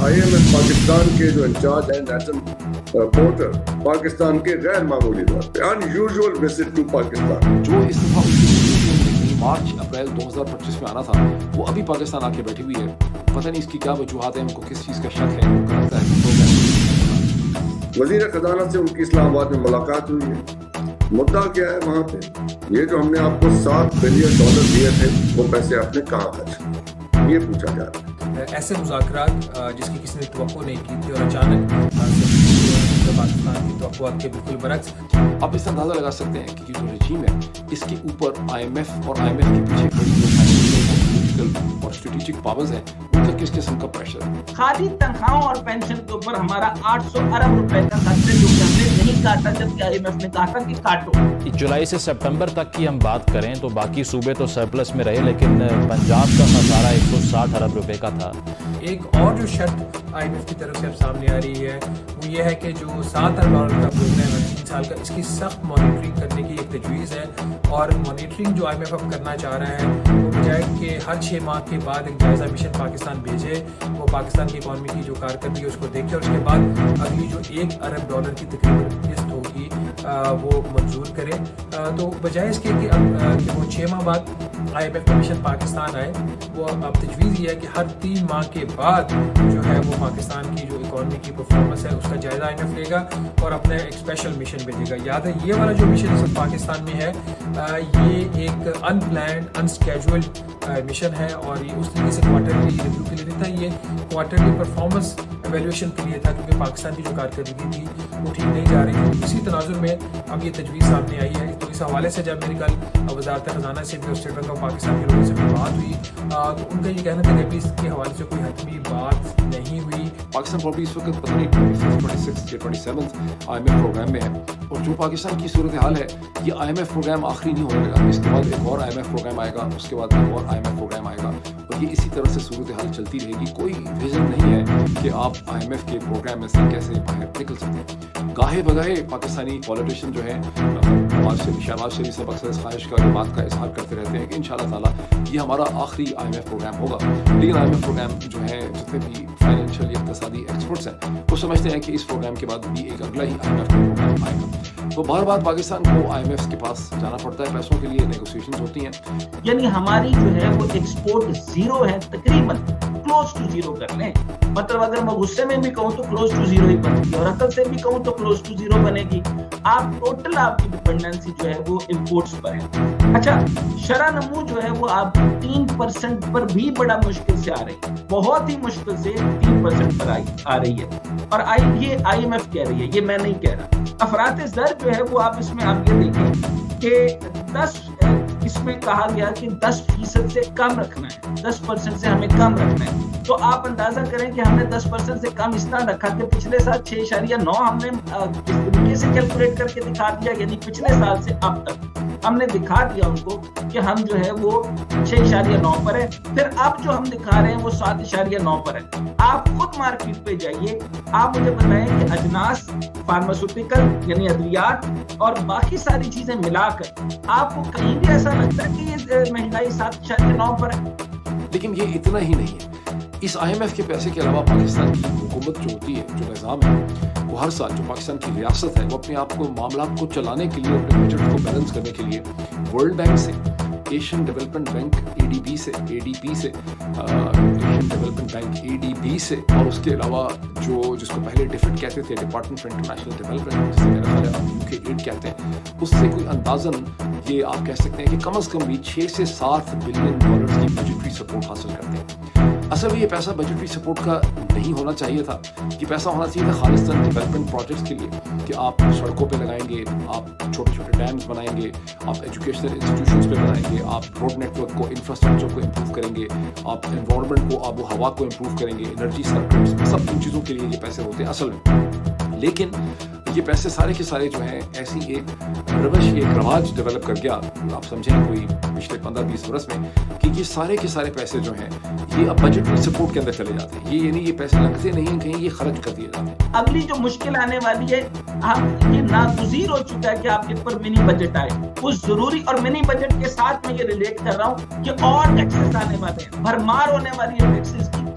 IMF Pakistan کے جو incharge ہیں نیشنل پورٹر پاکستان کے غیر معمولی طور پہ unusual visit to پاکستان. جو اس دفعہ مارچ اپریل 2025 میں آنا تھا وہ ابھی پاکستان آ کے بیٹھی ہوئی ہے. پتہ نہیں اس کی کیا وجوہات ہیں, ان کو کس چیز کا شک ہے, ان کو لگتا ہے وزیر خزانہ سے ان کی اسلام آباد میں ملاقات ہوئی ہے. مدعا کیا ہے وہاں پہ؟ یہ جو ہم نے آپ کو $7 بلین دیے تھے وہ پیسے آپ نے کہاں خرچ, یہ پوچھا جا رہا ہے. ایسے مذاکرات جس کی کسی نے توقع نہیں کی تھی اور اچانک پاکستان کی توقعات کے بالکل برعکس. آپ اس اندازہ لگا سکتے ہیں کہ جو رجیم ہے اس کے اوپر IMF اور IMF کے پیچھے کھڑی جو فائنینشیل اور اسٹریٹجک پاورز ہیں ان کا کس قسم کا پریشر ہے. خالی تنخواہوں اور پینشن کے اوپر ہمارا 800 ارب روپے کا خرچ ہے جو کہ ہم نے نہیں کاٹا, جبکہ IMF نے کہا تھا کہ کاٹو. جولائی سے سپتمبر تک کی ہم بات کریں تو باقی صوبے تو سرپلس میں رہے, لیکن پنجاب کا خسارہ 160 ارب روپے کا تھا. ایک اور جو شرط IMF کی طرف سے اب سامنے آ رہی ہے وہ یہ ہے کہ جو $7 ارب کا پروگرام ہے 3 سال کا, اس کی سخت مانیٹرنگ کرنے کی ایک تجویز ہے. اور مانیٹرنگ جو IMF اب کرنا چاہ رہا ہے وہ بجائے کہ ہر 6 ماہ کے بعد ایک جائزہ مشن پاکستان بھیجے, وہ پاکستان کی اکانومی کی جو کارکردگی ہے اس کو دیکھے اور اس کے بعد اگلی جو $1 ارب کی تقریباً قسط ہوگی وہ منظور کرے. تو بجائے اس کے کہ وہ 6 ماہ بعد IMF کا مشن پاکستان آئے, وہ اب تجویز یہ ہے کہ ہر 3 ماہ کے بعد جو ہے وہ پاکستان کی جو اکانومی کی پرفارمنس ہے اس کا جائزہ IMF لے گا اور اپنا ایک اسپیشل مشن بھیجے گا. یاد ہے یہ والا جو مشن اس وقت پاکستان میں ہے یہ ایک ان پلانڈ ان اسکیجولڈ مشن ہے اور یہ اس طریقے سے کوارٹرلی ریویو کے لیے نہیں تھا, یہ کوارٹرلی پرفارمنس ایویلیویشن کے لیے تھا کیونکہ پاکستان کی جو کارکردگی تھی وہ ٹھیک نہیں جا رہی تھی. اسی تناظر میں اب یہ تجویز سامنے آئی ہے. تو اس حوالے سے جب میری کل وزارت خزانہ سے بھی اور اسٹیٹ بینک آف پاکستان کے لوگوں سے بھی بات ہوئی تو ان کا یہ کہنا تھا کہ ابھی اس کے حوالے سے کوئی حتمی بات نہیں ہوئی. پاکستان پراپرٹی اس وقت پتہ نہیں 25th 26th یا 27th IMF پروگرام میں ہے, اور جو پاکستان کی صورتحال ہے یہ IMF پروگرام آخری نہیں ہونے لگا. اس کے بعد ایک اور IMF پروگرام آئے گا, اس کے بعد ایک اور IMF پروگرام آئے گا, اور یہ اسی طرح سے صورتحال چلتی رہے گی. کوئی ویژن نہیں ہے کہ آپ IMF کے پروگرام میں سے کیسے باہر نکل سکتے ہیں. گاہے بگاہے پاکستانی پولیٹیشین جو ہیں شہباز شریف سے اکثر اس خواہش کا بات کا اظہار کرتے رہتے ہیں کہ انشاءاللہ تعالیٰ یہ ہمارا آخری IMF پروگرام ہوگا. لیکن IMF پروگرام جو ہے جتنے بھی فائنینشیل یا اقتصادی ایکسپرٹس ہیں وہ سمجھتے ہیں کہ اس پروگرام کے بعد بھی ایک اگلا ہی IMF پروگرام آئے گا. تو بار بار پاکستان کو IMF کے پاس جانا پڑتا ہے, پیسوں کے لیے نیگوسیشنز ہوتی ہیں. یعنی ہماری جو ہے وہ ایکسپورٹ زیرو ہے, تقریباً کلوز ٹو زیرو کر لیں. مطلب اگر میں غصے میں بھی کہوں تو کلوز ٹو زیرو ہی بنے گی, اور عقل سے بھی کہوں تو کلوز ٹو زیرو بنے گی. آپ ٹوٹل آپ کی ڈپینڈنسی جو ہے وہ امپورٹس پر ہے. اچھا, شرح نمو جو ہے وہ آپ 3% پر بھی بڑا مشکل سے آ رہی ہے, بہت ہی مشکل سے 3% پر آ رہی ہے. اور یہ IMF کہہ رہی ہے, یہ میں نہیں کہہ رہا. افراط زر جو ہے وہ آپ اس میں آپ یہ دیکھیں کہ 10 اس میں کہا گیا کہ 10% سے کم رکھنا ہے, 10% سے ہمیں کم رکھنا ہے. تو آپ اندازہ کریں کہ ہم نے 10% سے کم اس طرح رکھا کہ پچھلے سال 6.9 ہم نے اس طریقے سے کیلکولیٹ کر کے دکھا دیا, یعنی پچھلے سال سے اب تک ہم نے دکھا دیا ان کو کہ ہم جو ہے وہ 6.9 پر ہے. پھر اب جو ہم دکھا رہے ہیں وہ 7.9 پر ہے. آپ خود مارکیٹ پہ جائیے, آپ مجھے بتائیں کہ اجناس, فارماسوٹیکل یعنی ادویات اور باقی ساری چیزیں ملا کر آپ کو کہیں بھی ایسا لگتا ہے کہ یہ مہنگائی 7.9 پر ہے. لیکن یہ اتنا ہی نہیں ہے. اس IMF کے پیسے کے علاوہ پاکستان کی حکومت جو ہوتی ہے, جو نظام ہے, وہ ہر سال جو پاکستان کی ریاست ہے وہ اپنے آپ کو معاملات کو چلانے کے لیے, اپنے بجٹ کو بیلنس کرنے کے لیے ورلڈ بینک سے, ایشین ڈیولپمنٹ بینک ADB سے, ایشین ڈیولپمنٹ بینک ADB سے, اور اس کے علاوہ جس کو پہلے ڈیفٹ کہتے تھے ڈپارٹمنٹ فار انٹرنیشنل ڈیولپمنٹ, جسے میرا خیال ہے UK ایڈ کہتے ہیں, اس سے کوئی اندازاً یہ آپ کہہ سکتے ہیں کہ کم از کم بھی $6 سے $7 بلین کی بجٹری سپورٹ حاصل کرتے ہیں. اصل میں یہ پیسہ بجٹری سپورٹ کا نہیں ہونا چاہیے تھا. یہ پیسہ ہونا چاہیے تھا خالصتاً ڈیولپمنٹ پروجیکٹس کے لیے, کہ آپ سڑکوں پہ لگائیں گے, آپ چھوٹے چھوٹے ڈیمز بنائیں گے, آپ ایجوکیشنل انسٹیٹیوشنز پہ بنائیں گے, آپ روڈ نیٹ ورک کو, انفراسٹرکچر کو امپروو کریں گے, آپ انوائرمنٹ کو, آب و ہوا کو امپروو کریں گے, انرجی سرکٹس, سب ان چیزوں کے لیے یہ پیسے ہوتے ہیں اصل میں. لیکن یہ پیسے سارے کے سارے جو ہیں ایسی ایک روش, ایک رواج ڈیولپ کر گیا, آپ سمجھیں کوئی پچھلے 15-20 برس میں, کہ یہ سارے کے سارے پیسے جو ہیں یہ اب بجٹ سپورٹ کے اندر چلے جاتے ہیں. یہ یعنی یہ پیسے لگتے نہیں ہیں کہیں, یہ خرچ کر دیے جاتے ہیں. اگلی جو مشکل آنے والی ہے, ہم یہ ناگزیر ہو چکا ہے کہ آپ کے اوپر منی بجٹ آئے. اس ضروری اور منی بجٹ کے ساتھ میں یہ ریلیٹ کر رہا ہوں کہ اور ٹیکسز آنے والے ہیں, بھرمار ہونے والی ہے ٹیکسز کی.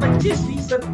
25%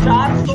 400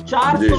400